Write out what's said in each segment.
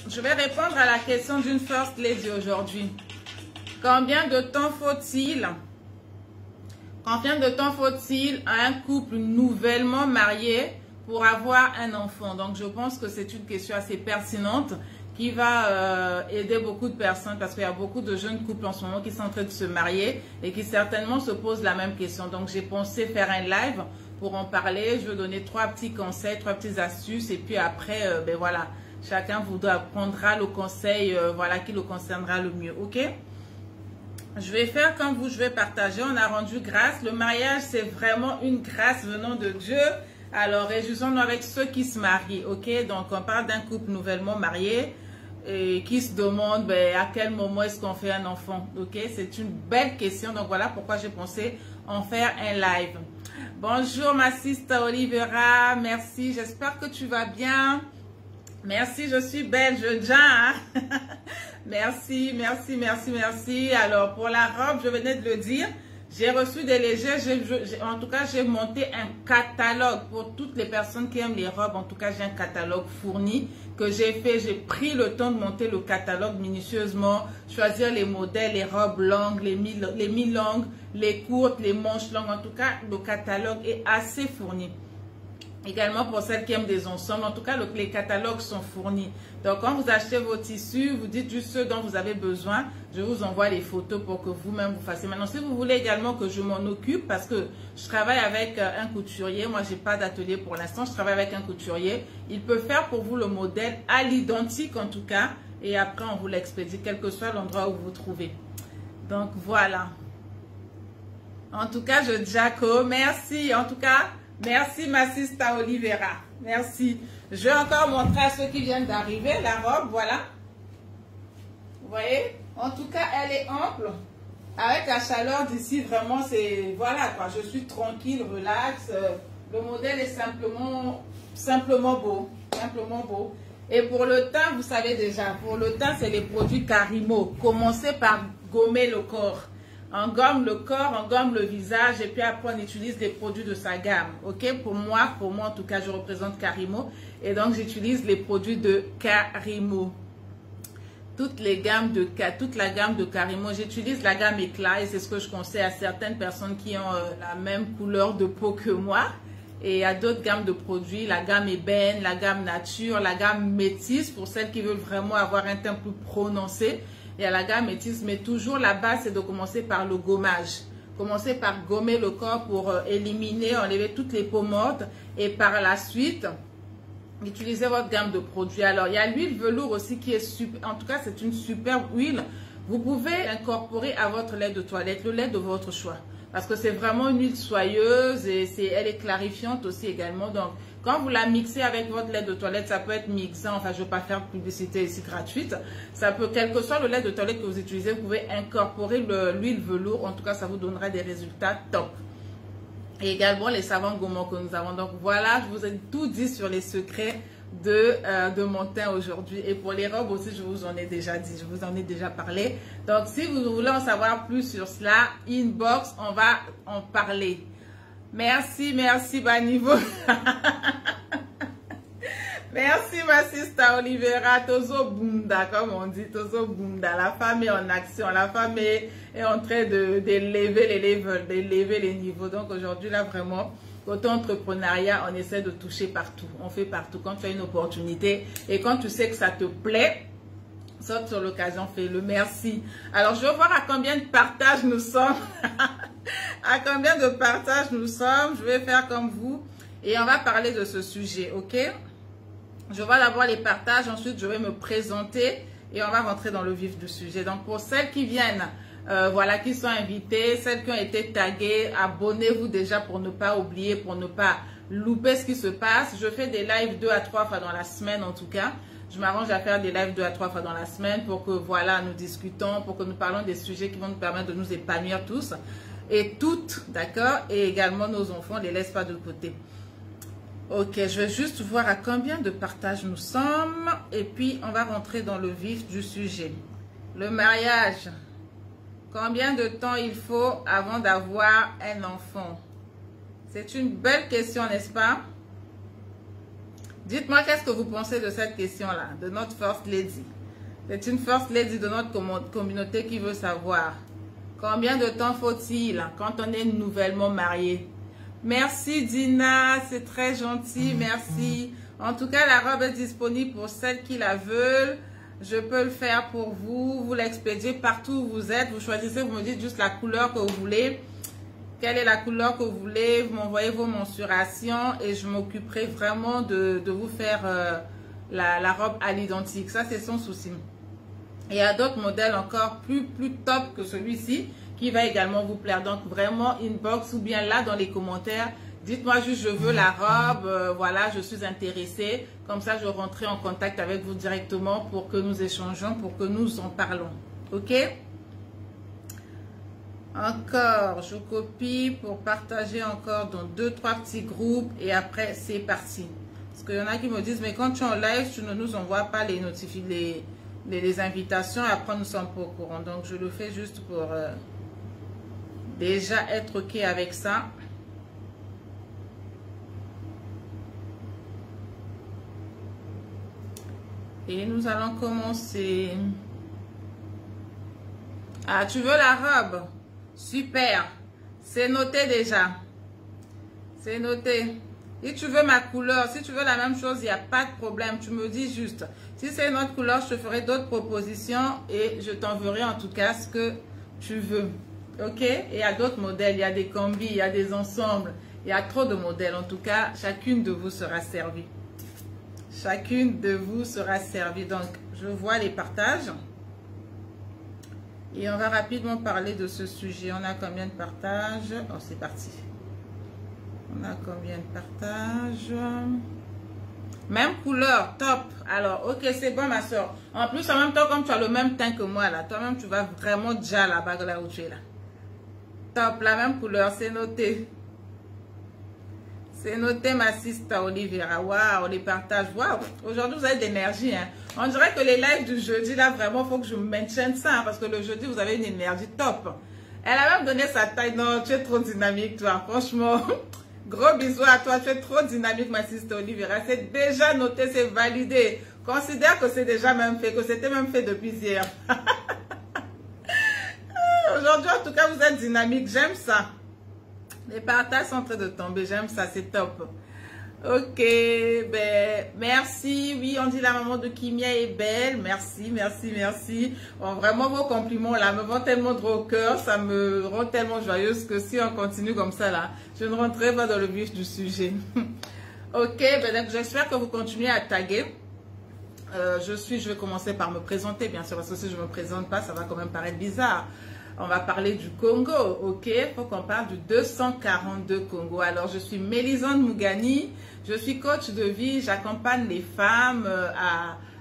je vais répondre à la question d'une First Lady aujourd'hui. Combien de temps faut-il à un couple nouvellement marié pour avoir un enfant? Donc, je pense que c'est une question assez pertinente qui va aider beaucoup de personnes parce qu'il y a beaucoup de jeunes couples en ce moment qui sont en train de se marier et qui certainement se posent la même question. Donc, j'ai pensé faire un live pour en parler. Je vais donner 3 petits conseils, 3 petites astuces et puis après, ben voilà, chacun prendra le conseil voilà, qui le concernera le mieux, ok? Je vais faire comme vous, je vais partager. On a rendu grâce. Le mariage, c'est vraiment une grâce venant de Dieu. Alors, réjouissons-nous avec ceux qui se marient, ok? Donc, on parle d'un couple nouvellement marié et qui se demande ben, à quel moment est-ce qu'on fait un enfant, ok? C'est une belle question. Donc, voilà pourquoi j'ai pensé en faire un live. Bonjour, ma sister Olivera. Merci. J'espère que tu vas bien. Merci, je suis belle, je viens. Merci, merci, merci, merci. Alors, pour la robe, je venais de le dire, j'ai reçu des légers. En tout cas, j'ai monté un catalogue pour toutes les personnes qui aiment les robes. En tout cas, j'ai un catalogue fourni que j'ai fait. J'ai pris le temps de monter le catalogue minutieusement, choisir les modèles, les robes longues, les mi-longues, les courtes, les manches longues. En tout cas, le catalogue est assez fourni. Également pour celles qui aiment des ensembles, en tout cas les catalogues sont fournis. Donc quand vous achetez vos tissus, vous dites juste ce dont vous avez besoin. Je vous envoie les photos pour que vous-même vous fassiez. Maintenant, si vous voulez également que je m'en occupe, parce que je travaille avec un couturier, moi j'ai pas d'atelier pour l'instant, je travaille avec un couturier. Il peut faire pour vous le modèle à l'identique en tout cas, et après on vous l'expédie, quel que soit l'endroit où vous vous trouvez. Donc voilà. En tout cas, Jaco, merci. En tout cas, merci ma sister Olivera. Merci. Je vais encore montrer à ceux qui viennent d'arriver la robe. Voilà. Vous voyez? En tout cas, elle est ample. Avec la chaleur d'ici, vraiment, c'est... Voilà quoi. Je suis tranquille, relax. Le modèle est simplement beau. Simplement beau. Et pour le teint, vous savez déjà. Pour le teint, c'est les produits Karimo. Commencez par gommer le corps. On gomme le corps, on gomme le visage et puis après on utilise les produits de sa gamme. Ok, pour moi en tout cas, je représente Karimo et donc j'utilise les produits de Karimo. Toute la gamme de Karimo, j'utilise la gamme éclat et c'est ce que je conseille à certaines personnes qui ont la même couleur de peau que moi. Et il y a d'autres gammes de produits, la gamme ébène, la gamme nature, la gamme métisse pour celles qui veulent vraiment avoir un teint plus prononcé. Et à la gamme métisse, mais toujours la base, c'est de commencer par le gommage. Commencez par gommer le corps pour éliminer, enlever toutes les peaux mortes. Et par la suite, utilisez votre gamme de produits. Alors, il y a l'huile velours aussi qui est super. En tout cas, c'est une superbe huile. Vous pouvez incorporer à votre lait de toilette, le lait de votre choix. Parce que c'est vraiment une huile soyeuse et elle est clarifiante aussi également. Donc, quand vous la mixez avec votre lait de toilette, ça peut être mixant. Enfin, je ne veux pas faire publicité ici gratuite. Ça peut, quel que soit le lait de toilette que vous utilisez, vous pouvez incorporer l'huile velours. En tout cas, ça vous donnera des résultats top. Et également les savants gommants que nous avons. Donc voilà, je vous ai tout dit sur les secrets de mon teint aujourd'hui. Et pour les robes aussi, je vous en ai déjà dit, je vous en ai déjà parlé. Donc si vous voulez en savoir plus sur cela, inbox, on va en parler. Merci, merci, bas niveau. Merci ma sister Olivera, Tozo Bunda, comme on dit, Tozo Bunda. La femme est en action, la femme est en train d'élever les levels, d'élever les niveaux. Donc aujourd'hui, là, vraiment, côté entrepreneuriat, on essaie de toucher partout. On fait partout. Quand tu as une opportunité et quand tu sais que ça te plaît, saute sur l'occasion, fais-le. Merci. Alors, je vais voir à combien de partages nous sommes. À combien de partages nous sommes. Je vais faire comme vous et on va parler de ce sujet, ok? Je vois d'abord les partages, ensuite je vais me présenter et on va rentrer dans le vif du sujet. Donc pour celles qui viennent, voilà, qui sont invitées, celles qui ont été taguées, abonnez-vous déjà pour ne pas oublier, pour ne pas louper ce qui se passe. Je fais des lives 2 à 3 fois dans la semaine en tout cas. Je m'arrange à faire des lives 2 à 3 fois dans la semaine pour que voilà, nous discutons, pour que nous parlons des sujets qui vont nous permettre de nous épanouir tous et toutes, d'accord? Et également nos enfants, on ne les laisse pas de côté. Ok, je vais juste voir à combien de partages nous sommes et puis on va rentrer dans le vif du sujet. Le mariage, combien de temps il faut avant d'avoir un enfant? C'est une belle question, n'est-ce pas? Dites-moi qu'est-ce que vous pensez de cette question-là, de notre First Lady. C'est une First Lady de notre communauté qui veut savoir combien de temps faut-il quand on est nouvellement marié. Merci Dina, c'est très gentil, merci. En tout cas, la robe est disponible pour celles qui la veulent. Je peux le faire pour vous. Vous l'expédiez partout où vous êtes. Vous choisissez, vous me dites juste la couleur que vous voulez. Quelle est la couleur que vous voulez. Vous m'envoyez vos mensurations et je m'occuperai vraiment de vous faire la robe à l'identique. Ça, c'est sans souci. Et il y a d'autres modèles encore plus top que celui-ci qui va également vous plaire. Donc, vraiment, inbox ou bien là dans les commentaires. Dites-moi juste, je veux la robe, voilà, je suis intéressée. Comme ça, je rentrerai en contact avec vous directement pour que nous échangeons, pour que nous en parlons. OK? Encore, je copie pour partager encore dans 2-3 petits groupes et après, c'est parti. Parce qu'il y en a qui me disent, mais quand tu es en live, tu ne nous envoies pas les les invitations. Après, nous ne sommes pas au courant. Donc, je le fais juste pour déjà être OK avec ça. Et nous allons commencer. Ah, tu veux la robe? Super. C'est noté déjà. C'est noté. Si tu veux ma couleur, si tu veux la même chose, il n'y a pas de problème. Tu me dis juste. Si c'est une autre couleur, je te ferai d'autres propositions et je t'enverrai en tout cas ce que tu veux. OK? Et il y a d'autres modèles. Il y a des combis, il y a des ensembles. Il y a trop de modèles. En tout cas, chacune de vous sera servie. Chacune de vous sera servie. Donc, je vois les partages. Et on va rapidement parler de ce sujet. On a combien de partages? Oh, c'est parti. On a combien de partages? Même couleur, top. Alors, ok, c'est bon, ma soeur. En plus, en même temps, comme tu as le même teint que moi, là, toi-même, tu vas vraiment déjà là-bas, là où tu es là. Top, la même couleur, c'est noté. C'est noté, ma sister Olivera. Waouh, les partages. Waouh, aujourd'hui, vous avez de l'énergie. Hein. On dirait que les lives du jeudi, là, vraiment, il faut que je maintienne ça. Hein, parce que le jeudi, vous avez une énergie top. Elle a même donné sa taille. Non, tu es trop dynamique, toi. Franchement, gros bisous à toi. Tu es trop dynamique, ma sister Olivera. C'est déjà noté, c'est validé. Considère que c'est déjà même fait, que c'était même fait depuis hier. Aujourd'hui, en tout cas, vous êtes dynamique. J'aime ça. Les partages sont en train de tomber. J'aime ça, c'est top. Ok, ben, merci. Oui, on dit la maman de Kimia est belle. Merci, merci, merci. Bon, vraiment, vos compliments là me vont tellement droit au cœur. Ça me rend tellement joyeuse que si on continue comme ça là, je ne rentrerai pas dans le vif du sujet. Ok, ben, j'espère que vous continuez à taguer. Je vais commencer par me présenter, bien sûr, parce que si je ne me présente pas, ça va quand même paraître bizarre. On va parler du Congo, ok? Il faut qu'on parle du 242 Congo. Alors, je suis Mélisande Mougani, je suis coach de vie, j'accompagne les femmes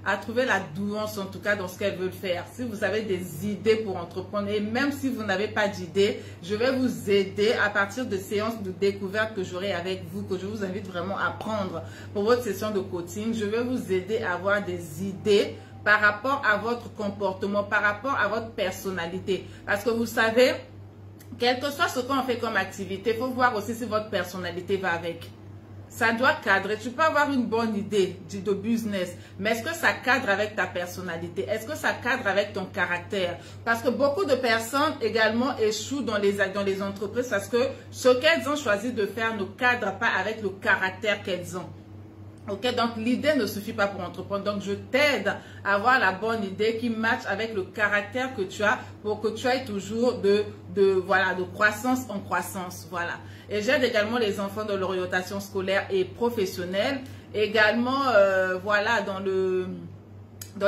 à trouver la douance, en tout cas, dans ce qu'elles veulent faire. Si vous avez des idées pour entreprendre, et même si vous n'avez pas d'idées, je vais vous aider à partir de séances de découverte que j'aurai avec vous, que je vous invite vraiment à prendre pour votre session de coaching. Je vais vous aider à avoir des idées par rapport à votre comportement, par rapport à votre personnalité. Parce que vous savez, quel que soit ce qu'on fait comme activité, il faut voir aussi si votre personnalité va avec. Ça doit cadrer. Tu peux avoir une bonne idée de business, mais est-ce que ça cadre avec ta personnalité? Est-ce que ça cadre avec ton caractère? Parce que beaucoup de personnes également échouent dans les entreprises parce que ce qu'elles ont choisi de faire ne cadre pas avec le caractère qu'elles ont. Ok, donc l'idée ne suffit pas pour entreprendre. Donc je t'aide à avoir la bonne idée qui matche avec le caractère que tu as pour que tu ailles toujours de croissance en croissance. Voilà. Et j'aide également les enfants dans l'orientation scolaire et professionnelle. Également, voilà, dans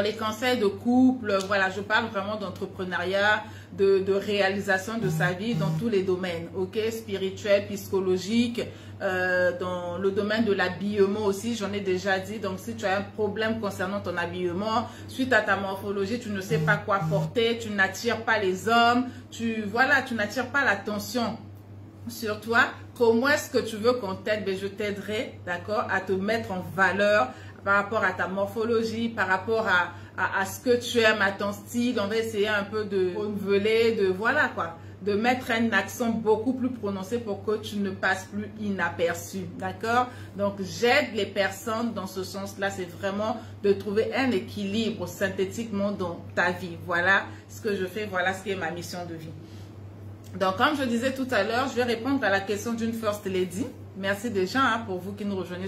les conseils de couple, voilà, je parle vraiment d'entrepreneuriat, de réalisation de sa vie dans tous les domaines, ok, spirituel, psychologique, dans le domaine de l'habillement aussi, j'en ai déjà dit. Donc si tu as un problème concernant ton habillement, suite à ta morphologie, tu ne sais pas quoi porter, tu n'attires pas les hommes, tu n'attires pas l'attention sur toi, comment est-ce que tu veux qu'on t'aide? Ben, je t'aiderai, d'accord, à te mettre en valeur par rapport à ta morphologie, par rapport à ce que tu aimes, à ton style. On va essayer un peu de renouveler, voilà quoi. de mettre un accent beaucoup plus prononcé pour que tu ne passes plus inaperçu, d'accord? Donc, j'aide les personnes dans ce sens-là, c'est vraiment de trouver un équilibre synthétiquement dans ta vie. Voilà ce que je fais, voilà ce qui est ma mission de vie. Donc, comme je disais tout à l'heure, je vais répondre à la question d'une First Lady. Merci déjà pour vous qui nous rejoignez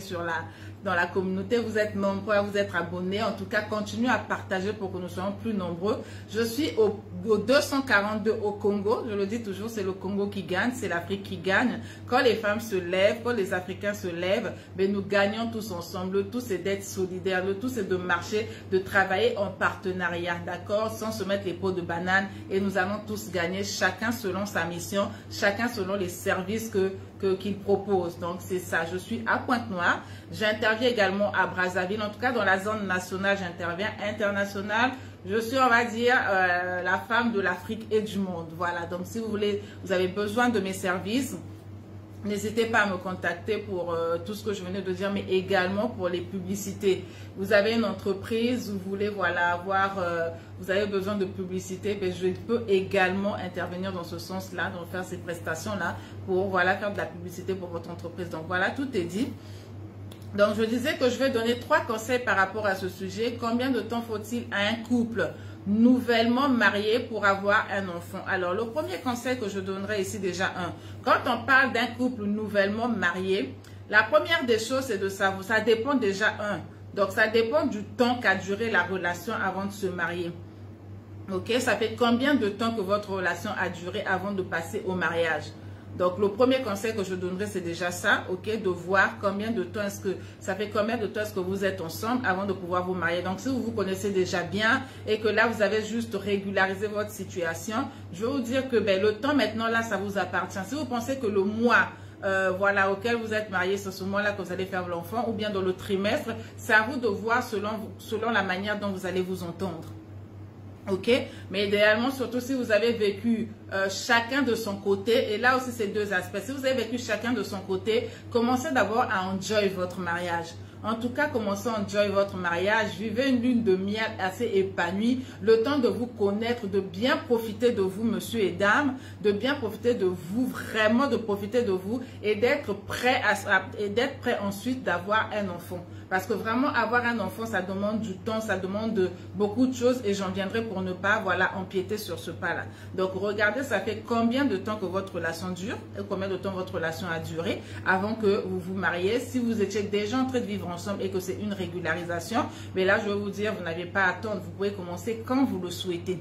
dans la communauté. Vous êtes nombreux, vous êtes abonnés. En tout cas, continuez à partager pour que nous soyons plus nombreux. Je suis au 242 au Congo. Je le dis toujours, c'est le Congo qui gagne, c'est l'Afrique qui gagne. Quand les femmes se lèvent, quand les Africains se lèvent, ben nous gagnons tous ensemble. Le tout, c'est d'être solidaires. Le tout, c'est de marcher, de travailler en partenariat, d'accord? Sans se mettre les pots de banane. Et nous allons tous gagner, chacun selon sa mission, chacun selon les services qu'il propose. Donc, c'est ça. Je suis à Pointe-Noire. J'interviens également à Brazzaville. En tout cas, dans la zone nationale, j'interviens. Internationale, je suis, on va dire, la femme de l'Afrique et du monde. Voilà. Donc, si vous voulez, vous avez besoin de mes services, n'hésitez pas à me contacter pour tout ce que je venais de dire, mais également pour les publicités. Vous avez une entreprise, vous voulez, voilà, avoir, vous avez besoin de publicité, ben, je peux également intervenir dans ce sens-là, donc faire ces prestations-là pour, voilà, faire de la publicité pour votre entreprise. Donc, voilà, tout est dit. Donc, je disais que je vais donner 3 conseils par rapport à ce sujet. Combien de temps faut-il à un couple nouvellement marié pour avoir un enfant? Alors, le premier conseil que je donnerai ici déjà, quand on parle d'un couple nouvellement marié, la première des choses, c'est de savoir, ça dépend déjà, donc ça dépend du temps qu'a duré la relation avant de se marier. Ok, ça fait combien de temps que votre relation a duré avant de passer au mariage? Donc, le premier conseil que je donnerai, c'est déjà ça, ok, de voir combien de temps ça fait combien de temps est-ce que vous êtes ensemble avant de pouvoir vous marier. Donc, si vous vous connaissez déjà bien et que là, vous avez juste régularisé votre situation, je vais vous dire que ben, le temps maintenant, là, ça vous appartient. Si vous pensez que le mois, voilà, auquel vous êtes marié, c'est ce mois-là que vous allez faire l'enfant, ou bien dans le trimestre, c'est à vous de voir selon la manière dont vous allez vous entendre. Ok, mais idéalement, surtout si vous avez vécu chacun de son côté, et là aussi c'est 2 aspects. Si vous avez vécu chacun de son côté, commencez d'abord à enjoy votre mariage. En tout cas, commencez à enjoy votre mariage, vivez une lune de miel assez épanouie, le temps de vous connaître, de bien profiter de vous, monsieur et dames, de bien profiter de vous, vraiment de profiter de vous et d'être prêt ensuite d'avoir un enfant. Parce que vraiment, avoir un enfant, ça demande du temps, ça demande beaucoup de choses et j'en viendrai pour ne pas, voilà, empiéter sur ce pas-là. Donc, regardez, ça fait combien de temps que votre relation dure et combien de temps votre relation a duré avant que vous vous mariez. Si vous étiez déjà en train de vivre ensemble et que c'est une régularisation, mais là, je vais vous dire, vous n'avez pas à attendre, vous pouvez commencer quand vous le souhaitez.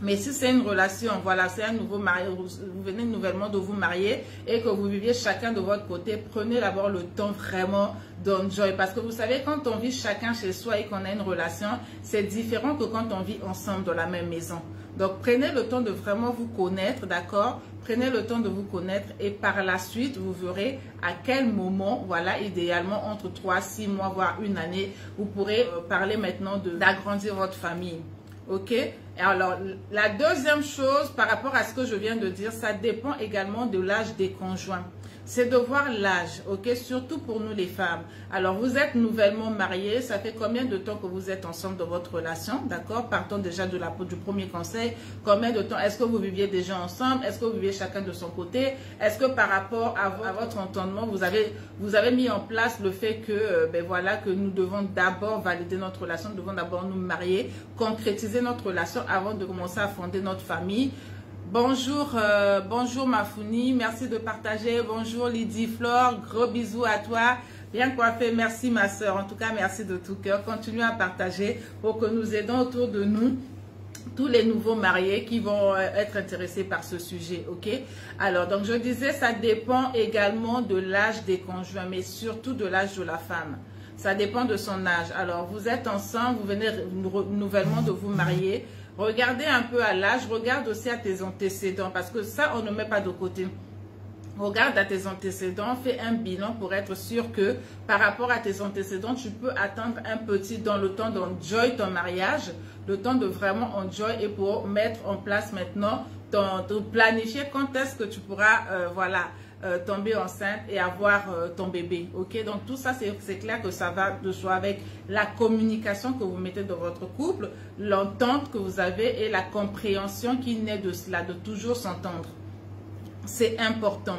Mais si c'est une relation, voilà, c'est un nouveau mariage, vous venez nouvellement de vous marier et que vous viviez chacun de votre côté, prenez d'abord le temps vraiment d'enjoy. Parce que vous savez, quand on vit chacun chez soi et qu'on a une relation, c'est différent que quand on vit ensemble dans la même maison. Donc, prenez le temps de vraiment vous connaître, d'accord? Prenez le temps de vous connaître et par la suite, vous verrez à quel moment, voilà, idéalement, entre 3, 6 mois, voire une année, vous pourrez parler maintenant d'agrandir votre famille. Ok? Alors, la deuxième chose par rapport à ce que je viens de dire, ça dépend également de l'âge des conjoints. C'est de voir l'âge, ok? Surtout pour nous les femmes. Alors, vous êtes nouvellement mariés, ça fait combien de temps que vous êtes ensemble dans votre relation, d'accord? Partons déjà du premier conseil. Combien de temps est-ce que vous viviez déjà ensemble? Est-ce que vous viviez chacun de son côté? Est-ce que par rapport à votre entendement, vous avez mis en place le fait que, ben voilà, que nous devons d'abord valider notre relation, nous devons d'abord nous marier, concrétiser notre relation avant de commencer à fonder notre famille. Bonjour, bonjour Mafouni, merci de partager. Bonjour Lydie Flore, gros bisous à toi. Bien coiffé, merci ma soeur. En tout cas, merci de tout cœur. Continuez à partager pour que nous aidons autour de nous tous les nouveaux mariés qui vont être intéressés par ce sujet, ok? Alors, donc je disais, ça dépend également de l'âge des conjoints, mais surtout de l'âge de la femme. Ça dépend de son âge. Alors, vous êtes ensemble, vous venez nouvellement de vous marier. Regardez un peu à l'âge, regarde aussi à tes antécédents, parce que ça, on ne met pas de côté. Regarde à tes antécédents, fais un bilan pour être sûr que par rapport à tes antécédents, tu peux attendre un petit dans le temps d'enjoy ton mariage, le temps de vraiment enjoy et pour mettre en place maintenant, de planifier quand est-ce que tu pourras, voilà, tomber enceinte et avoir ton bébé. Ok, donc tout ça, c'est clair que ça va de soi avec la communication que vous mettez dans votre couple, l'entente que vous avez et la compréhension qui naît de cela, de toujours s'entendre. C'est important.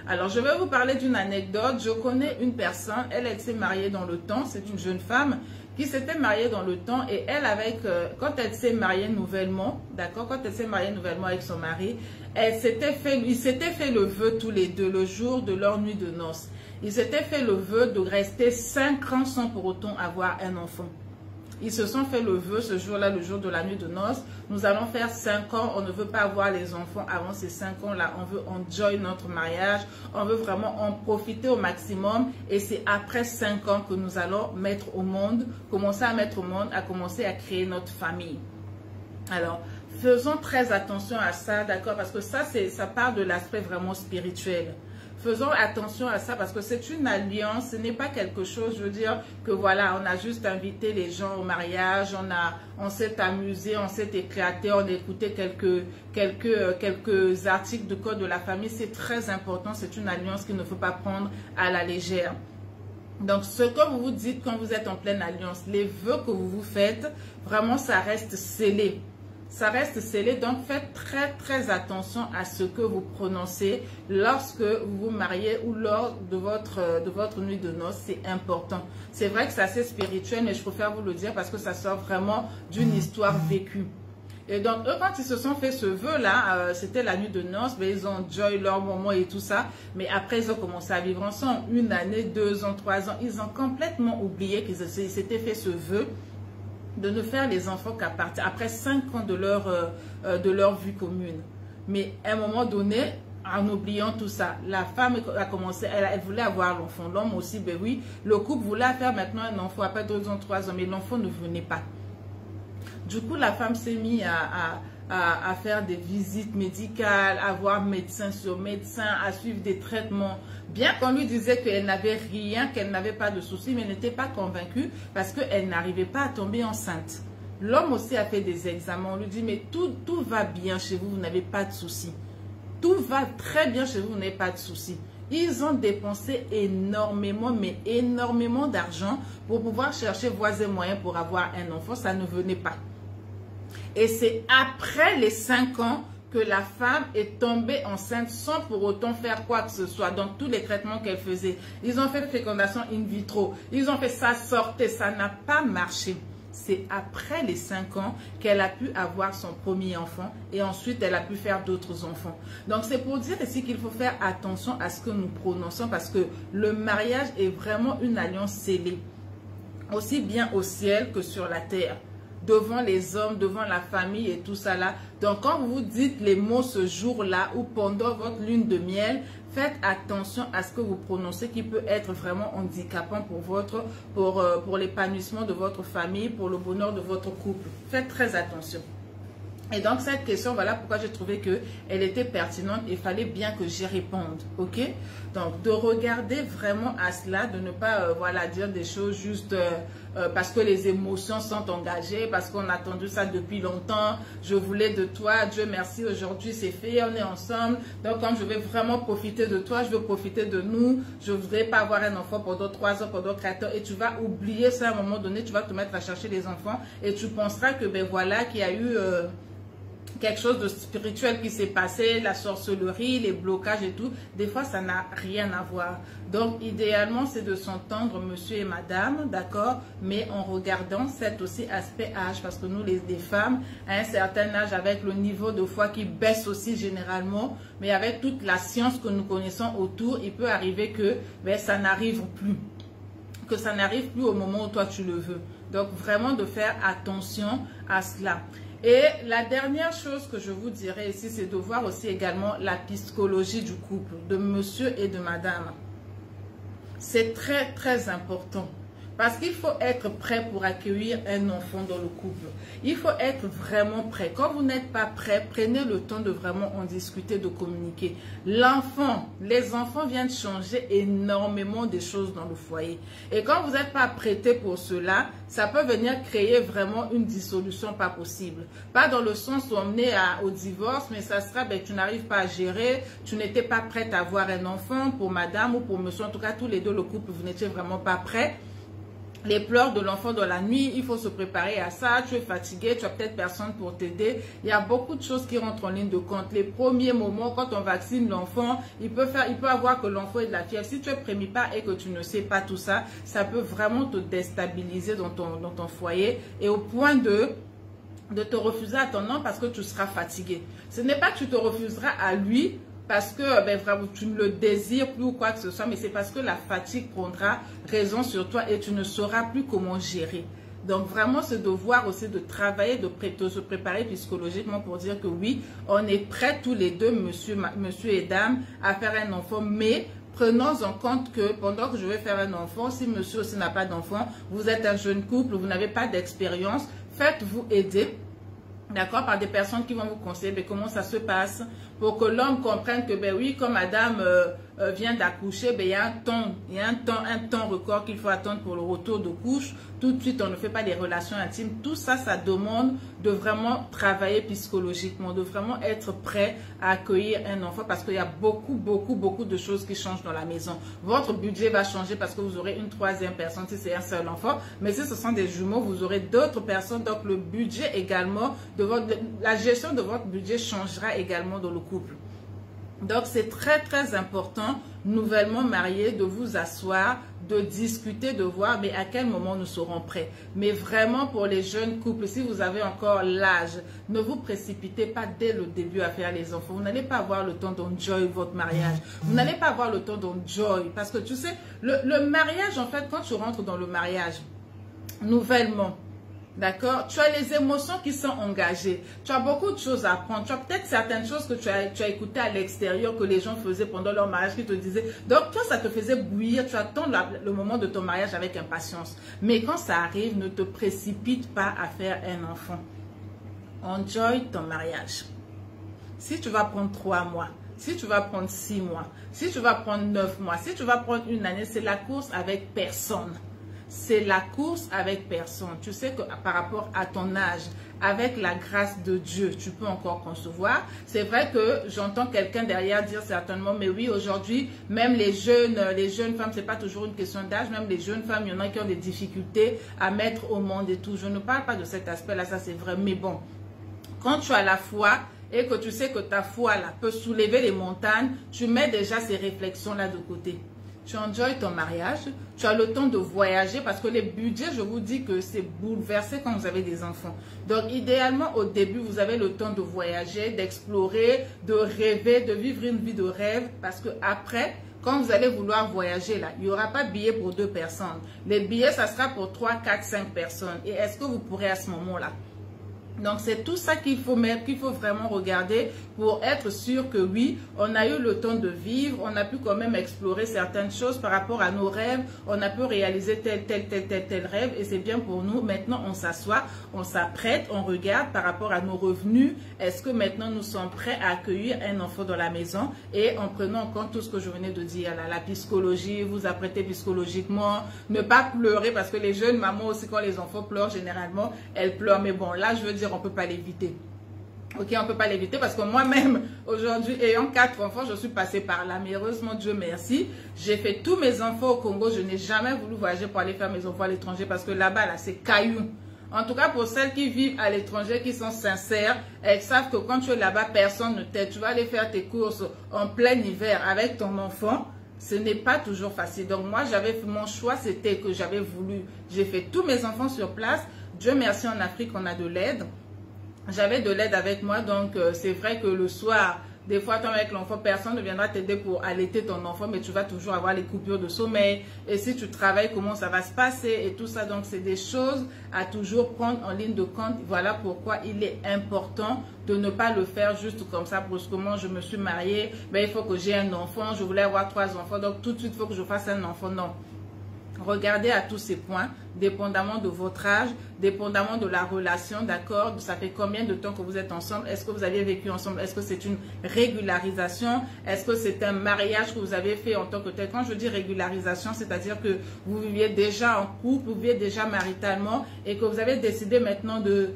Alors, je vais vous parler d'une anecdote. Je connais une personne, elle s'est mariée dans le temps, c'est une jeune femme qui s'était mariée dans le temps et elle quand elle s'est mariée nouvellement, d'accord, quand elle s'est mariée nouvellement avec son mari, ils s'étaient fait le vœu tous les deux, le jour de leur nuit de noces. Ils s'étaient fait le vœu de rester 5 ans sans pour autant avoir un enfant. Ils se sont fait le vœu ce jour-là, le jour de la nuit de noces. Nous allons faire 5 ans. On ne veut pas avoir les enfants avant ces 5 ans-là. On veut enjoy notre mariage. On veut vraiment en profiter au maximum. Et c'est après 5 ans que nous allons mettre au monde, commencer à mettre au monde, à commencer à créer notre famille. Alors, faisons très attention à ça, d'accord? Parce que ça part de l'aspect vraiment spirituel. Faisons attention à ça parce que c'est une alliance, ce n'est pas quelque chose, je veux dire, que voilà, on a juste invité les gens au mariage, on s'est amusé, on s'est éclaté, on a écouté quelques articles de code de la famille. C'est très important, c'est une alliance qu'il ne faut pas prendre à la légère. Donc, ce que vous vous dites quand vous êtes en pleine alliance, les vœux que vous vous faites, vraiment, ça reste scellé. Ça reste scellé, donc faites très attention à ce que vous prononcez lorsque vous vous mariez ou lors de votre nuit de noces, c'est important. C'est vrai que c'est assez spirituel, mais je préfère vous le dire parce que ça sort vraiment d'une histoire vécue. Et donc, eux, quand ils se sont fait ce vœu-là, c'était la nuit de noces, mais ils ont enjoy leur moment et tout ça, mais après, ils ont commencé à vivre ensemble. 1 année, 2 ans, 3 ans, ils ont complètement oublié qu'ils s'étaient fait ce vœu de ne faire les enfants qu'à partir après 5 ans de leur vie commune. Mais à un moment donné, en oubliant tout ça, la femme a commencé, elle voulait avoir l'enfant. L'homme aussi, ben oui, le couple voulait faire maintenant un enfant après 2 ans, 3 ans, mais l'enfant ne venait pas. Du coup, la femme s'est mise à faire des visites médicales, à voir médecin sur médecin, à suivre des traitements. Bien qu'on lui disait qu'elle n'avait rien, qu'elle n'avait pas de soucis, mais elle n'était pas convaincue parce qu'elle n'arrivait pas à tomber enceinte. L'homme aussi a fait des examens. On lui dit, mais tout va bien chez vous, vous n'avez pas de soucis. Tout va très bien chez vous, vous n'avez pas de soucis. Ils ont dépensé énormément, mais énormément d'argent pour pouvoir chercher voies et moyens pour avoir un enfant. Ça ne venait pas. Et c'est après les 5 ans que la femme est tombée enceinte sans pour autant faire quoi que ce soit. Donc, tous les traitements qu'elle faisait, ils ont fait fécondation in vitro, ils ont fait ça, sortait, ça n'a pas marché. C'est après les 5 ans qu'elle a pu avoir son premier enfant et ensuite elle a pu faire d'autres enfants. Donc, c'est pour dire ici qu'il faut faire attention à ce que nous prononçons parce que le mariage est vraiment une alliance scellée, aussi bien au ciel que sur la terre. Devant les hommes, devant la famille et tout ça là. Donc, quand vous dites les mots ce jour-là ou pendant votre lune de miel, faites attention à ce que vous prononcez qui peut être vraiment handicapant pour l'épanouissement de votre famille, pour le bonheur de votre couple. Faites très attention. Et donc, cette question, voilà pourquoi j'ai trouvé qu'elle était pertinente et il fallait bien que j'y réponde, ok? Donc, de regarder vraiment à cela, de ne pas, voilà, dire des choses juste parce que les émotions sont engagées, parce qu'on a attendu ça depuis longtemps, je voulais de toi, Dieu merci, aujourd'hui c'est fait, on est ensemble, donc comme je vais vraiment profiter de toi, je veux profiter de nous, je ne voudrais pas avoir un enfant pendant 3 ans, pendant 4 ans, et tu vas oublier ça à un moment donné, tu vas te mettre à chercher les enfants, et tu penseras que, ben voilà, qu'il y a eu... quelque chose de spirituel qui s'est passé, la sorcellerie, les blocages et tout. Des fois, ça n'a rien à voir. Donc, idéalement, c'est de s'entendre monsieur et madame, d'accord? Mais en regardant cet aussi aspect âge, parce que nous, les femmes, à un certain âge, avec le niveau de foi qui baisse aussi généralement, mais avec toute la science que nous connaissons autour, il peut arriver que ben, ça n'arrive plus. Que ça n'arrive plus au moment où toi, tu le veux. Donc, vraiment de faire attention à cela. Et la dernière chose que je vous dirais ici, c'est de voir aussi également la psychologie du couple, de monsieur et de madame. C'est très important. Parce qu'il faut être prêt pour accueillir un enfant dans le couple. Il faut être vraiment prêt. Quand vous n'êtes pas prêt, prenez le temps de vraiment en discuter, de communiquer. L'enfant, les enfants viennent changer énormément de choses dans le foyer. Et quand vous n'êtes pas prêté pour cela, ça peut venir créer vraiment une dissolution pas possible. Pas dans le sens où on est au divorce, mais ça sera, ben, tu n'arrives pas à gérer, tu n'étais pas prête à avoir un enfant pour madame ou pour monsieur. En tout cas, tous les deux, le couple, vous n'étiez vraiment pas prêts. Les pleurs de l'enfant dans la nuit, il faut se préparer à ça. Tu es fatigué, tu as peut-être personne pour t'aider. Il y a beaucoup de choses qui rentrent en ligne de compte. Les premiers moments, quand on vaccine l'enfant, il peut avoir que l'enfant ait de la fièvre. Si tu es prémipare et que tu ne sais pas tout ça, ça peut vraiment te déstabiliser dans ton foyer et au point de te refuser à ton homme parce que tu seras fatigué. Ce n'est pas que tu te refuseras à lui parce que ben, vraiment, tu ne le désires plus ou quoi que ce soit, mais c'est parce que la fatigue prendra raison sur toi et tu ne sauras plus comment gérer. Donc vraiment, ce devoir aussi de travailler, de se préparer psychologiquement pour dire que oui, on est prêts tous les deux, monsieur et dame, à faire un enfant, mais prenons en compte que pendant que je vais faire un enfant, si monsieur aussi n'a pas d'enfant, vous êtes un jeune couple, vous n'avez pas d'expérience, faites-vous aider. D'accord, par des personnes qui vont vous conseiller mais comment ça se passe pour que l'homme comprenne que ben oui, comme madame vient d'accoucher, ben il y a un temps record qu'il faut attendre pour le retour de couche. Tout de suite, on ne fait pas des relations intimes. Tout ça, ça demande de vraiment travailler psychologiquement, de vraiment être prêt à accueillir un enfant parce qu'il y a beaucoup de choses qui changent dans la maison. Votre budget va changer parce que vous aurez une troisième personne si c'est un seul enfant. Mais si ce sont des jumeaux, vous aurez d'autres personnes. Donc, le budget également, la gestion de votre budget changera également dans le couple. Donc, c'est très important, nouvellement mariés, de vous asseoir, de discuter, de voir mais à quel moment nous serons prêts. Mais vraiment pour les jeunes couples, si vous avez encore l'âge, ne vous précipitez pas dès le début à faire les enfants. Vous n'allez pas avoir le temps d'enjoy votre mariage. Vous n'allez pas avoir le temps d'enjoy. Parce que tu sais, le mariage, en fait, quand tu rentres dans le mariage, nouvellement, d'accord, tu as les émotions qui sont engagées. Tu as beaucoup de choses à apprendre. Tu as peut-être certaines choses que tu as écoutées à l'extérieur que les gens faisaient pendant leur mariage qui te disaient. Donc, toi, ça te faisait bouillir. Tu attends le moment de ton mariage avec impatience. Mais quand ça arrive, ne te précipite pas à faire un enfant. Enjoy ton mariage. Si tu vas prendre 3 mois, si tu vas prendre 6 mois, si tu vas prendre 9 mois, si tu vas prendre une année, c'est la course avec personne. C'est la course avec personne. Tu sais que par rapport à ton âge, avec la grâce de Dieu, tu peux encore concevoir. C'est vrai que j'entends quelqu'un derrière dire certainement, mais oui, aujourd'hui, même les jeunes femmes, c'est pas toujours une question d'âge, même les jeunes femmes, il y en a qui ont des difficultés à mettre au monde et tout. Je ne parle pas de cet aspect-là, ça c'est vrai, mais bon, quand tu as la foi et que tu sais que ta foi là peut soulever les montagnes, tu mets déjà ces réflexions-là de côté. Tu enjoy ton mariage, tu as le temps de voyager parce que les budgets, je vous dis que c'est bouleversé quand vous avez des enfants. Donc, idéalement, au début, vous avez le temps de voyager, d'explorer, de rêver, de vivre une vie de rêve parce que après, quand vous allez vouloir voyager, là, il n'y aura pas de billets pour 2 personnes. Les billets, ça sera pour 3, 4, 5 personnes. Et est-ce que vous pourrez à ce moment-là? Donc, c'est tout ça qu'il faut mettre, qu'il faut vraiment regarder pour être sûr que oui, on a eu le temps de vivre, on a pu quand même explorer certaines choses par rapport à nos rêves, on a pu réaliser tel rêve et c'est bien pour nous. Maintenant, on s'assoit, on s'apprête, on regarde par rapport à nos revenus. Est-ce que maintenant, nous sommes prêts à accueillir un enfant dans la maison et en prenant en compte tout ce que je venais de dire, là, la psychologie, vous apprêter psychologiquement, ne pas pleurer parce que les jeunes mamans aussi, quand les enfants pleurent, généralement, elles pleurent. Mais bon, là, je veux dire, on ne peut pas l'éviter. Ok, on ne peut pas l'éviter parce que moi-même, aujourd'hui, ayant 4 enfants, je suis passée par là. Mais heureusement, Dieu merci, j'ai fait tous mes enfants au Congo. Je n'ai jamais voulu voyager pour aller faire mes enfants à l'étranger parce que là-bas, là, c'est caillou. En tout cas, pour celles qui vivent à l'étranger, qui sont sincères, elles savent que quand tu es là-bas, personne ne t'aide. Tu vas aller faire tes courses en plein hiver avec ton enfant. Ce n'est pas toujours facile. Donc moi, mon choix, c'était que j'avais voulu. J'ai fait tous mes enfants sur place. Dieu merci, en Afrique, on a de l'aide. J'avais de l'aide avec moi, donc c'est vrai que le soir, des fois, toi avec l'enfant, personne ne viendra t'aider pour allaiter ton enfant, mais tu vas toujours avoir les coupures de sommeil. Et si tu travailles, comment ça va se passer et tout ça. Donc, c'est des choses à toujours prendre en ligne de compte. Voilà pourquoi il est important de ne pas le faire juste comme ça, brusquement. Je me suis mariée, mais il faut que j'ai un enfant. Je voulais avoir 3 enfants, donc tout de suite, il faut que je fasse un enfant. Non. Regardez à tous ces points, dépendamment de votre âge, dépendamment de la relation, d'accord? Ça fait combien de temps que vous êtes ensemble? Est-ce que vous avez vécu ensemble? Est-ce que c'est une régularisation? Est-ce que c'est un mariage que vous avez fait en tant que tel? Quand je dis régularisation, c'est-à-dire que vous viviez déjà en couple, vous viviez déjà maritalement et que vous avez décidé maintenant de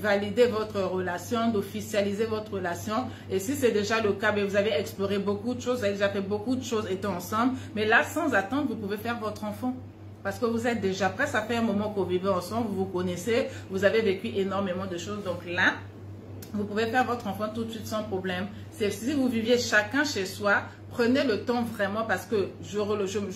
valider votre relation, d'officialiser votre relation. Et si c'est déjà le cas, vous avez exploré beaucoup de choses, vous avez déjà fait beaucoup de choses étant ensemble. Mais là, sans attendre, vous pouvez faire votre enfant. Parce que vous êtes déjà prêts, ça fait un moment que vous vivez ensemble, vous vous connaissez, vous avez vécu énormément de choses. Donc là, vous pouvez faire votre enfant tout de suite sans problème. Si vous viviez chacun chez soi, prenez le temps vraiment parce que je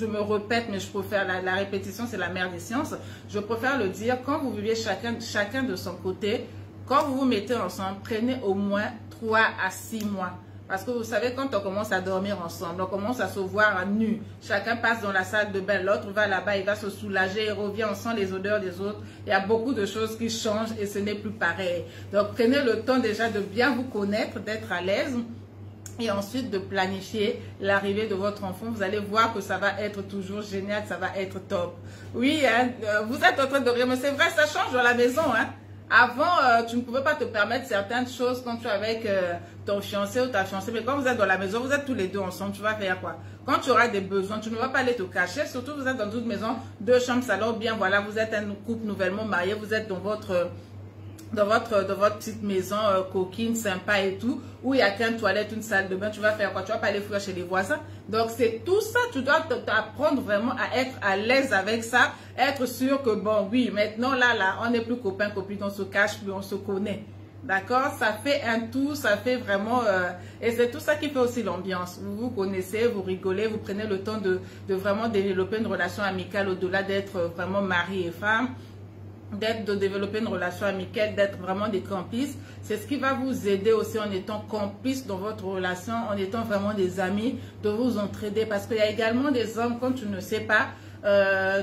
me répète, mais je préfère, la répétition c'est la mère des sciences. Je préfère le dire, quand vous viviez chacun de son côté, quand vous vous mettez ensemble, prenez au moins 3 à 6 mois. Parce que vous savez, quand on commence à dormir ensemble, on commence à se voir à nu. Chacun passe dans la salle de bain, l'autre va là-bas, il va se soulager, il revient, on sent les odeurs des autres. Il y a beaucoup de choses qui changent et ce n'est plus pareil. Donc, prenez le temps déjà de bien vous connaître, d'être à l'aise. Et ensuite de planifier l'arrivée de votre enfant. Vous allez voir que ça va être toujours génial, ça va être top. Oui, hein, vous êtes en train de rire, mais c'est vrai, ça change dans la maison, hein. Avant, tu ne pouvais pas te permettre certaines choses quand tu es avec ton fiancé ou ta fiancée. Mais quand vous êtes dans la maison, vous êtes tous les deux ensemble, tu vas faire quoi? Quand tu auras des besoins, tu ne vas pas aller te cacher. Surtout, vous êtes dans une maison, 2 chambres, salon, bien voilà, vous êtes un couple nouvellement marié, vous êtes dans votre petite maison coquine, sympa et tout, où il n'y a qu'une toilette, une salle de bain, tu vas faire quoi? Tu vas pas aller fouiller chez les voisins. Donc, c'est tout ça, tu dois t'apprendre vraiment à être à l'aise avec ça, être sûr que, bon, oui, maintenant, là, on n'est plus copains, copines, on se cache plus, on se connaît. D'accord? Ça fait un tout, ça fait vraiment... et c'est tout ça qui fait aussi l'ambiance. Vous vous connaissez, vous rigolez, vous prenez le temps de vraiment développer une relation amicale au-delà d'être vraiment mari et femme. De développer une relation amicale, d'être vraiment des complices. C'est ce qui va vous aider aussi en étant complice dans votre relation, en étant vraiment des amis, de vous entraider. Parce qu'il y a également des hommes, quand tu ne sais pas,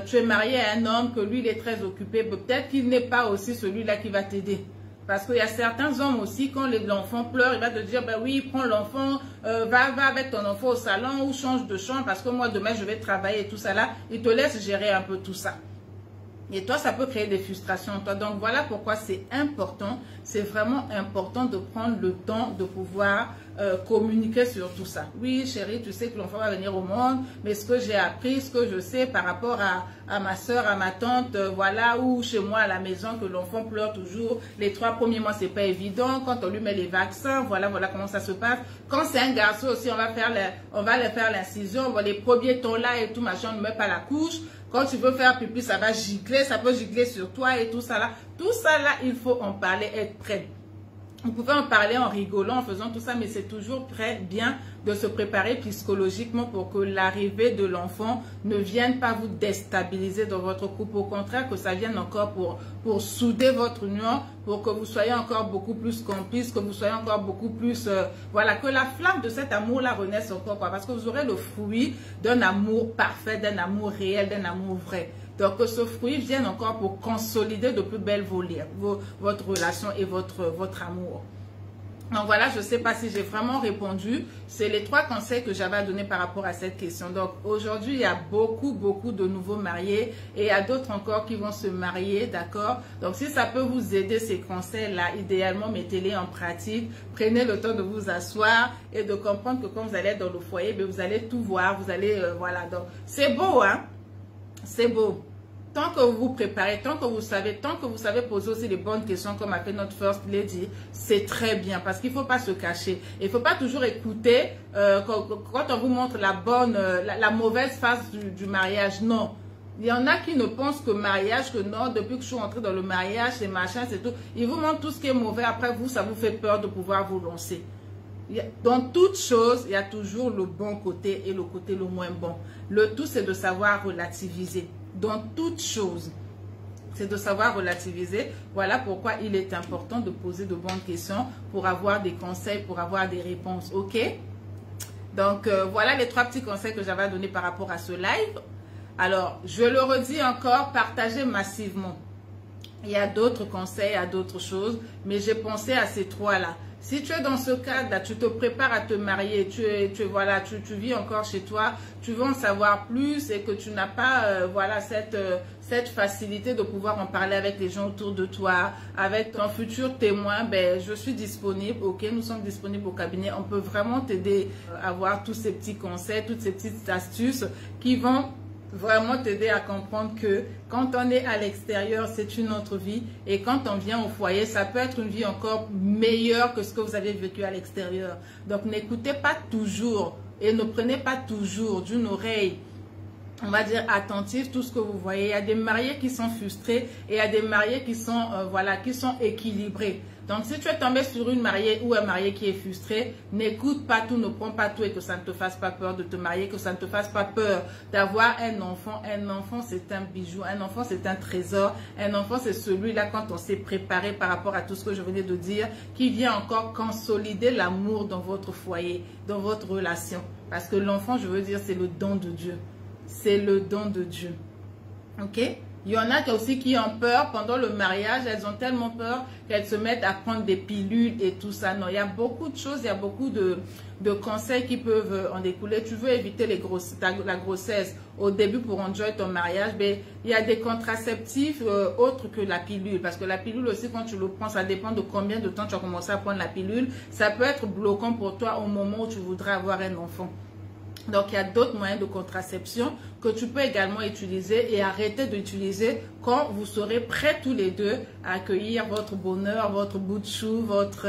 tu es marié à un homme, que lui, il est très occupé. Peut-être qu'il n'est pas aussi celui-là qui va t'aider. Parce qu'il y a certains hommes aussi, quand l'enfant pleure, il va te dire, ben oui, prends l'enfant, va avec ton enfant au salon ou change de chambre parce que moi, demain, je vais travailler et tout ça là. Il te laisse gérer un peu tout ça. Et toi, ça peut créer des frustrations en toi. Donc, voilà pourquoi c'est important. C'est vraiment important de prendre le temps de pouvoir communiquer sur tout ça. Oui, chérie, tu sais que l'enfant va venir au monde, mais ce que j'ai appris, ce que je sais par rapport à ma soeur, à ma tante, voilà, ou chez moi à la maison, que l'enfant pleure toujours. Les 3 premiers mois, c'est pas évident. Quand on lui met les vaccins, voilà comment ça se passe. Quand c'est un garçon aussi, on va le faire l'incision. Les premiers temps là et tout, machin, on ne met pas la couche. Quand tu veux faire pipi, ça va gicler, ça peut gicler sur toi et tout ça là. Tout ça là, il faut en parler, être prêt. Vous pouvez en parler en rigolant, en faisant tout ça, mais c'est toujours très bien de se préparer psychologiquement pour que l'arrivée de l'enfant ne vienne pas vous déstabiliser dans votre couple. Au contraire, que ça vienne encore pour souder votre union, pour que vous soyez encore beaucoup plus complices, que vous soyez encore beaucoup plus... voilà, que la flamme de cet amour-là renaisse encore, quoi. Parce que vous aurez le fruit d'un amour parfait, d'un amour réel, d'un amour vrai. Donc, que ce fruit vienne encore pour consolider de plus belles votre relation et votre amour. Donc, voilà, je ne sais pas si j'ai vraiment répondu. C'est les 3 conseils que j'avais à donner par rapport à cette question. Donc, aujourd'hui, il y a beaucoup de nouveaux mariés et il y a d'autres encore qui vont se marier, d'accord? Donc, si ça peut vous aider, ces conseils-là, idéalement, mettez-les en pratique. Prenez le temps de vous asseoir et de comprendre que quand vous allez être dans le foyer, bien, vous allez tout voir, vous allez, voilà. Donc, c'est beau, hein? C'est beau. Tant que vous vous préparez, tant que vous savez poser aussi les bonnes questions comme a fait notre First Lady, c'est très bien parce qu'il ne faut pas se cacher. Il ne faut pas toujours écouter quand on vous montre la mauvaise face du mariage. Non. Il y en a qui ne pensent que mariage, que non, depuis que je suis entrée dans le mariage, c'est machin, c'est tout. Ils vous montrent tout ce qui est mauvais. Après vous, ça vous fait peur de pouvoir vous lancer. Dans toute chose, il y a toujours le bon côté et le côté le moins bon. Le tout, c'est de savoir relativiser. Dans toute chose, c'est de savoir relativiser. Voilà pourquoi il est important de poser de bonnes questions pour avoir des conseils, pour avoir des réponses. OK? Donc, voilà les 3 petits conseils que j'avais à donner par rapport à ce live. Alors, je le redis encore, partagez massivement. Il y a d'autres conseils, à d'autres choses, mais j'ai pensé à ces trois-là. Si tu es dans ce cadre-là, tu te prépares à te marier, voilà, tu vis encore chez toi, tu veux en savoir plus et que tu n'as pas voilà, cette facilité de pouvoir en parler avec les gens autour de toi, avec ton futur témoin, ben, je suis disponible, ok, nous sommes disponibles au cabinet, on peut vraiment t'aider à avoir tous ces petits conseils, toutes ces petites astuces qui vont vraiment t'aider à comprendre que quand on est à l'extérieur, c'est une autre vie. Et quand on vient au foyer, ça peut être une vie encore meilleure que ce que vous avez vécu à l'extérieur. Donc, n'écoutez pas toujours et ne prenez pas toujours d'une oreille, on va dire, attentive tout ce que vous voyez. Il y a des mariés qui sont frustrés et il y a des mariés qui sont, voilà, qui sont équilibrés. Donc, si tu es tombé sur une mariée ou un marié qui est frustré, n'écoute pas tout, ne prends pas tout et que ça ne te fasse pas peur de te marier, que ça ne te fasse pas peur d'avoir un enfant. Un enfant, c'est un bijou. Un enfant, c'est un trésor. Un enfant, c'est celui-là, quand on s'est préparé par rapport à tout ce que je venais de dire, qui vient encore consolider l'amour dans votre foyer, dans votre relation. Parce que l'enfant, je veux dire, c'est le don de Dieu. C'est le don de Dieu. Ok? Il y en a aussi qui ont peur pendant le mariage. Elles ont tellement peur qu'elles se mettent à prendre des pilules et tout ça. Non, il y a beaucoup de choses, il y a beaucoup de conseils qui peuvent en découler. Tu veux éviter la grossesse au début pour enjoy ton mariage. Mais il y a des contraceptifs autres que la pilule. Parce que la pilule aussi, quand tu le prends, ça dépend de combien de temps tu as commencé à prendre la pilule. Ça peut être bloquant pour toi au moment où tu voudrais avoir un enfant. Donc, il y a d'autres moyens de contraception que tu peux également utiliser et arrêter d'utiliser quand vous serez prêts tous les deux à accueillir votre bonheur, votre bout de chou, votre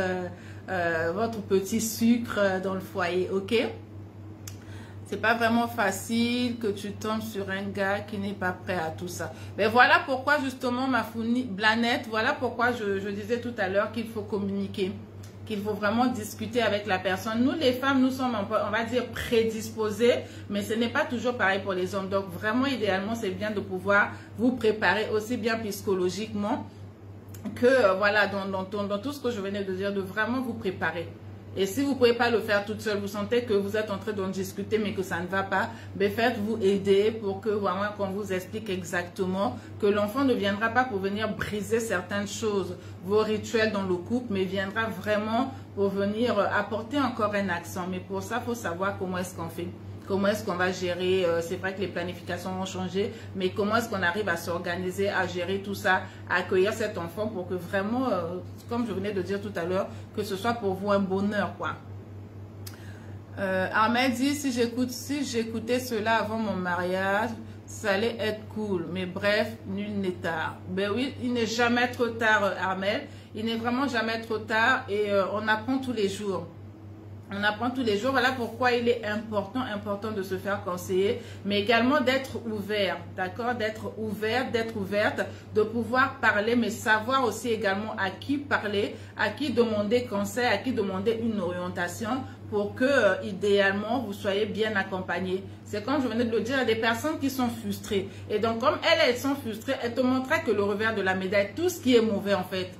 petit sucre dans le foyer, ok? C'est pas vraiment facile que tu tombes sur un gars qui n'est pas prêt à tout ça. Mais voilà pourquoi justement, ma fournie Blanette, voilà pourquoi je disais tout à l'heure qu'il faut communiquer. Qu'il faut vraiment discuter avec la personne. Nous, les femmes, nous sommes, on va dire, prédisposées, mais ce n'est pas toujours pareil pour les hommes. Donc, vraiment, idéalement, c'est bien de pouvoir vous préparer aussi bien psychologiquement que, voilà, dans tout ce que je venais de dire, de vraiment vous préparer. Et si vous ne pouvez pas le faire toute seule, vous sentez que vous êtes en train d'en discuter mais que ça ne va pas, ben faites-vous aider pour que vraiment qu'on vous explique exactement que l'enfant ne viendra pas pour venir briser certaines choses, vos rituels dans le couple, mais viendra vraiment pour venir apporter encore un accent. Mais pour ça, il faut savoir comment est-ce qu'on fait. Comment est-ce qu'on va gérer, c'est vrai que les planifications vont changer, mais comment est-ce qu'on arrive à s'organiser, à gérer tout ça, à accueillir cet enfant pour que vraiment, comme je venais de dire tout à l'heure, que ce soit pour vous un bonheur, quoi. Ahmed dit, si j'écoutais cela avant mon mariage, ça allait être cool, mais bref, nul n'est tard. Ben oui, il n'est jamais trop tard, Ahmed, il n'est vraiment jamais trop tard et on apprend tous les jours. On apprend tous les jours, voilà pourquoi il est important de se faire conseiller, mais également d'être ouvert, d'accord? D'être ouvert, d'être ouverte, de pouvoir parler, mais savoir aussi également à qui parler, à qui demander conseil, à qui demander une orientation pour que, idéalement, vous soyez bien accompagné. C'est comme je venais de le dire, il y a des personnes qui sont frustrées. Et donc, comme elles sont frustrées, elles te montrent que le revers de la médaille, tout ce qui est mauvais en fait.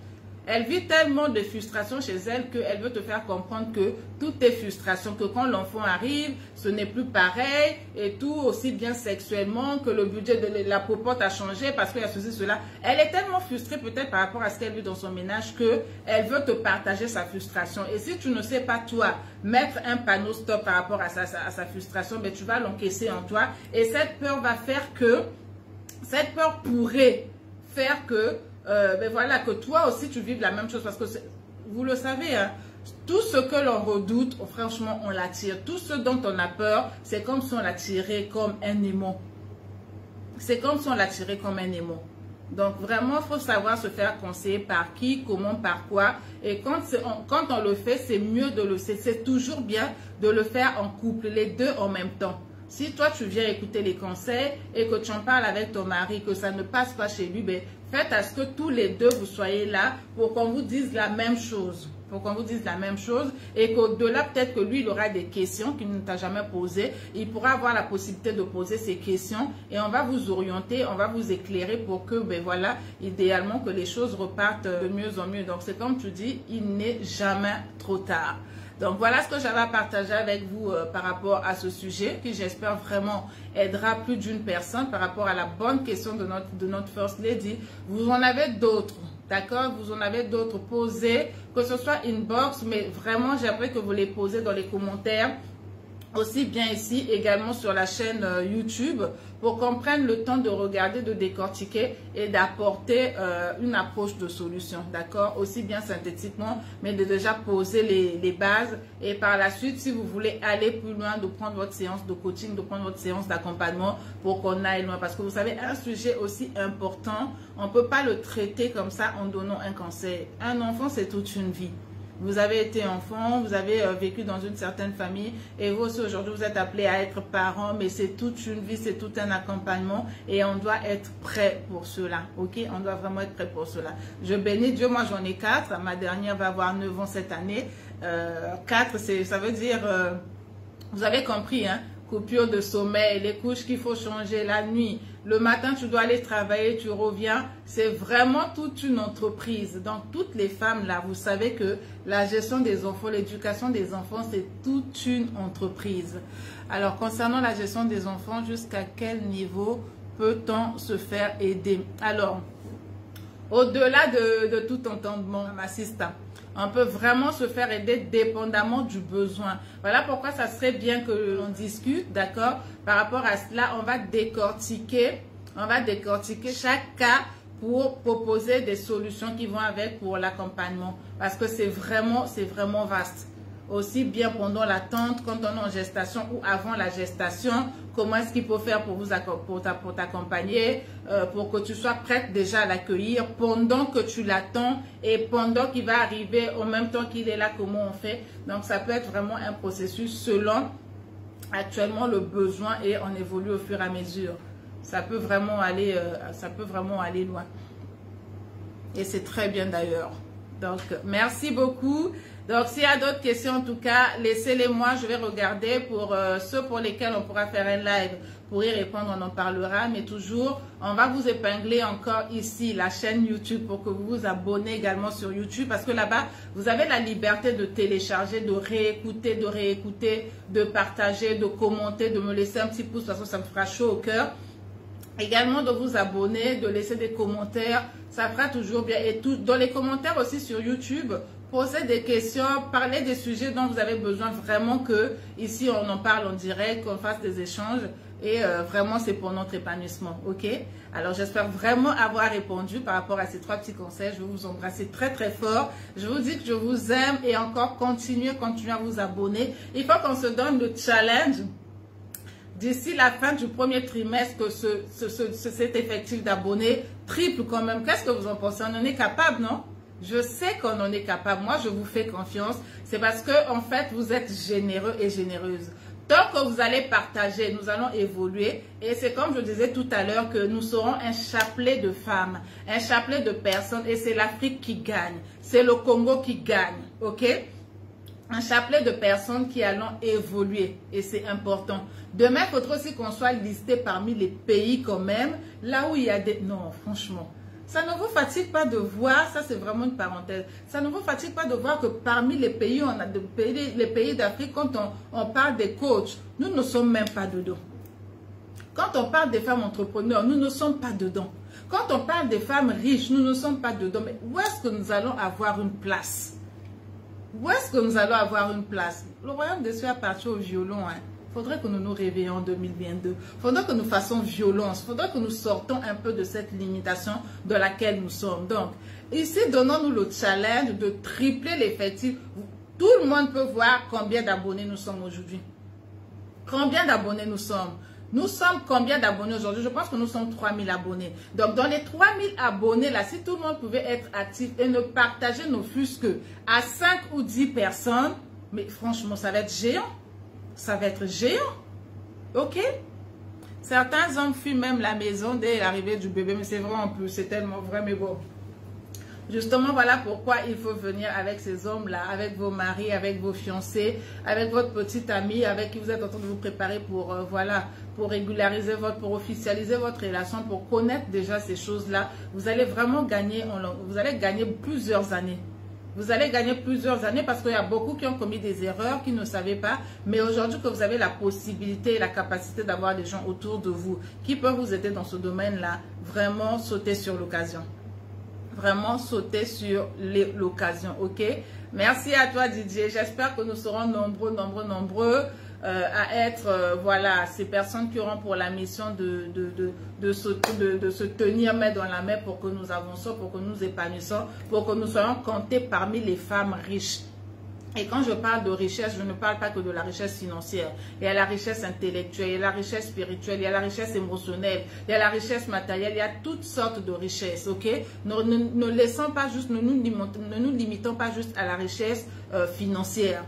Elle vit tellement de frustration chez elle qu'elle veut te faire comprendre que tout est frustration, que quand l'enfant arrive, ce n'est plus pareil et tout aussi bien sexuellement, que le budget de la popote a changé parce qu'il y a ceci, cela. Elle est tellement frustrée peut-être par rapport à ce qu'elle vit dans son ménage qu'elle veut te partager sa frustration. Et si tu ne sais pas, toi, mettre un panneau stop par rapport à sa frustration, ben, tu vas l'encaisser en toi. Et cette peur va faire que, cette peur pourrait faire que ben voilà, que toi aussi tu vives la même chose parce que vous le savez, hein, tout ce que l'on redoute, franchement on l'attire. Tout ce dont on a peur, c'est comme si on l'attirait comme un aimant. C'est comme si on l'attirait comme un aimant. Donc vraiment, il faut savoir se faire conseiller par qui, comment, par quoi. Et quand on le fait, c'est mieux de le faire. C'est toujours bien de le faire en couple, les deux en même temps. Si toi, tu viens écouter les conseils et que tu en parles avec ton mari, que ça ne passe pas chez lui, ben, faites à ce que tous les deux, vous soyez là pour qu'on vous dise la même chose. Pour qu'on vous dise la même chose et qu'au-delà, peut-être que lui, il aura des questions qu'il ne t'a jamais posées. Il pourra avoir la possibilité de poser ces questions et on va vous orienter, on va vous éclairer pour que, ben voilà, idéalement, que les choses repartent de mieux en mieux. Donc, c'est comme tu dis, il n'est jamais trop tard. Donc voilà ce que j'avais à partager avec vous par rapport à ce sujet, qui j'espère vraiment aidera plus d'une personne par rapport à la bonne question de notre First Lady. Vous en avez d'autres, d'accord? Vous en avez d'autres posées, que ce soit inbox, mais vraiment j'aimerais que vous les posez dans les commentaires. Aussi bien ici, également sur la chaîne YouTube, pour qu'on prenne le temps de regarder, de décortiquer et d'apporter une approche de solution, d'accord? Aussi bien synthétiquement, mais de déjà poser les bases. Et par la suite, si vous voulez aller plus loin, de prendre votre séance de coaching, de prendre votre séance d'accompagnement pour qu'on aille loin. Parce que vous savez, un sujet aussi important, on ne peut pas le traiter comme ça en donnant un conseil. Un enfant, c'est toute une vie. Vous avez été enfant, vous avez vécu dans une certaine famille et vous aussi aujourd'hui vous êtes appelé à être parent, mais c'est toute une vie, c'est tout un accompagnement et on doit être prêt pour cela, ok? On doit vraiment être prêt pour cela. Je bénis Dieu, moi j'en ai 4, ma dernière va avoir 9 ans cette année. 4, ça veut dire, vous avez compris, hein? Coupure de sommeil, les couches qu'il faut changer la nuit. Le matin, tu dois aller travailler, tu reviens. C'est vraiment toute une entreprise. Donc, toutes les femmes là, vous savez que la gestion des enfants, l'éducation des enfants, c'est toute une entreprise. Alors, concernant la gestion des enfants, jusqu'à quel niveau peut-on se faire aider? Alors, au-delà de tout entendement, assistant, on peut vraiment se faire aider dépendamment du besoin. Voilà pourquoi ça serait bien que l'on discute, d'accord? Par rapport à cela, on va décortiquer chaque cas pour proposer des solutions qui vont avec pour l'accompagnement. Parce que c'est vraiment vaste. Aussi bien pendant l'attente, quand on est en gestation ou avant la gestation, comment est-ce qu'il faut faire pour t'accompagner, pour que tu sois prête déjà à l'accueillir pendant que tu l'attends et pendant qu'il va arriver en même temps qu'il est là, comment on fait. Donc ça peut être vraiment un processus selon actuellement le besoin et on évolue au fur et à mesure. Ça peut vraiment aller loin. Et c'est très bien d'ailleurs. Donc merci beaucoup. Donc, s'il y a d'autres questions, en tout cas, laissez-les moi. Je vais regarder pour ceux pour lesquels on pourra faire un live. Pour y répondre, on en parlera. Mais toujours, on va vous épingler encore ici, la chaîne YouTube, pour que vous vous abonnez également sur YouTube. Parce que là-bas, vous avez la liberté de télécharger, de réécouter, de partager, de commenter, de me laisser un petit pouce. Parce que ça me fera chaud au cœur. Également, de vous abonner, de laisser des commentaires. Ça fera toujours bien. Et tout, dans les commentaires aussi sur YouTube, posez des questions, parlez des sujets dont vous avez besoin vraiment que ici on en parle en direct, qu'on fasse des échanges et vraiment c'est pour notre épanouissement, ok? Alors j'espère vraiment avoir répondu par rapport à ces 3 petits conseils. Je vais vous embrasser très très fort. Je vous dis que je vous aime et encore continuez à vous abonner. Il faut qu'on se donne le challenge d'ici la fin du premier trimestre que cet effectif d'abonnés triple quand même. Qu'est-ce que vous en pensez? On en est capable, non? Je sais qu'on en est capable. Moi, je vous fais confiance. C'est parce que, en fait, vous êtes généreux et généreuses. Tant que vous allez partager, nous allons évoluer. Et c'est comme je disais tout à l'heure que nous serons un chapelet de femmes, un chapelet de personnes. Et c'est l'Afrique qui gagne. C'est le Congo qui gagne. OK? Un chapelet de personnes qui allons évoluer. Et c'est important. Demain, il faudra aussi qu'on soit listé parmi les pays quand même. Là où il y a des... Non, franchement. Ça ne vous fatigue pas de voir, ça c'est vraiment une parenthèse, ça ne vous fatigue pas de voir que parmi les pays, les pays d'Afrique, quand on parle des coachs, nous ne sommes même pas dedans. Quand on parle des femmes entrepreneurs, nous ne sommes pas dedans. Quand on parle des femmes riches, nous ne sommes pas dedans. Mais où est-ce que nous allons avoir une place? Où est-ce que nous allons avoir une place? Le royaume des cieux appartient au violon, hein. Il faudrait que nous nous réveillions en 2022. Il faudrait que nous fassions violence. Il faudrait que nous sortons un peu de cette limitation dans laquelle nous sommes. Donc, ici, donnons-nous le challenge de tripler l'effectif. Tout le monde peut voir combien d'abonnés nous sommes aujourd'hui. Combien d'abonnés nous sommes? Nous sommes combien d'abonnés aujourd'hui? Je pense que nous sommes 3000 abonnés. Donc, dans les 3000 abonnés, là, si tout le monde pouvait être actif et ne partager ne fût-ce que à 5 ou 10 personnes, mais franchement, ça va être géant. Ça va être géant. Ok? Certains hommes fuient même la maison dès l'arrivée du bébé. Mais c'est vrai en plus. C'est tellement vrai. Mais bon. Justement, voilà pourquoi il faut venir avec ces hommes-là. Avec vos maris, avec vos fiancés. Avec votre petite amie. Avec qui vous êtes en train de vous préparer pour, voilà, pour régulariser pour officialiser votre relation. Pour connaître déjà ces choses-là. Vous allez vraiment gagner. Vous allez gagner plusieurs années. Vous allez gagner plusieurs années parce qu'il y a beaucoup qui ont commis des erreurs, qui ne savaient pas. Mais aujourd'hui que vous avez la possibilité et la capacité d'avoir des gens autour de vous qui peuvent vous aider dans ce domaine-là, vraiment sautez sur l'occasion. Vraiment sauter sur l'occasion, ok? Merci à toi Didier, j'espère que nous serons nombreux à être, voilà, ces personnes qui auront pour la mission de se tenir main dans la main pour que nous avancions, pour que nous épanouissons, pour que nous soyons comptés parmi les femmes riches. Et quand je parle de richesse, je ne parle pas que de la richesse financière. Il y a la richesse intellectuelle, il y a la richesse spirituelle, il y a la richesse émotionnelle, il y a la richesse matérielle, il y a toutes sortes de richesses, ok? Ne laissons pas juste, ne nous limitons pas juste à la richesse financière.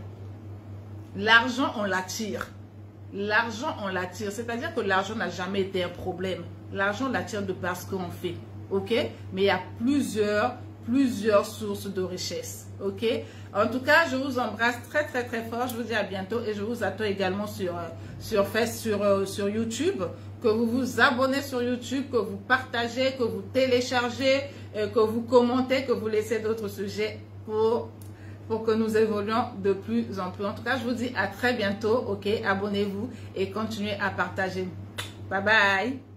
L'argent, on l'attire. L'argent, on l'attire. C'est-à-dire que l'argent n'a jamais été un problème. L'argent, on l'attire de parce qu'on fait, ok? Mais il y a plusieurs sources de richesse, ok? En tout cas, je vous embrasse très fort. Je vous dis à bientôt et je vous attends également sur YouTube. Que vous vous abonnez sur YouTube, que vous partagez, que vous téléchargez, que vous commentez, que vous laissez d'autres sujets pour que nous évoluions de plus en plus. En tout cas, je vous dis à très bientôt, ok? Abonnez-vous et continuez à partager. Bye bye!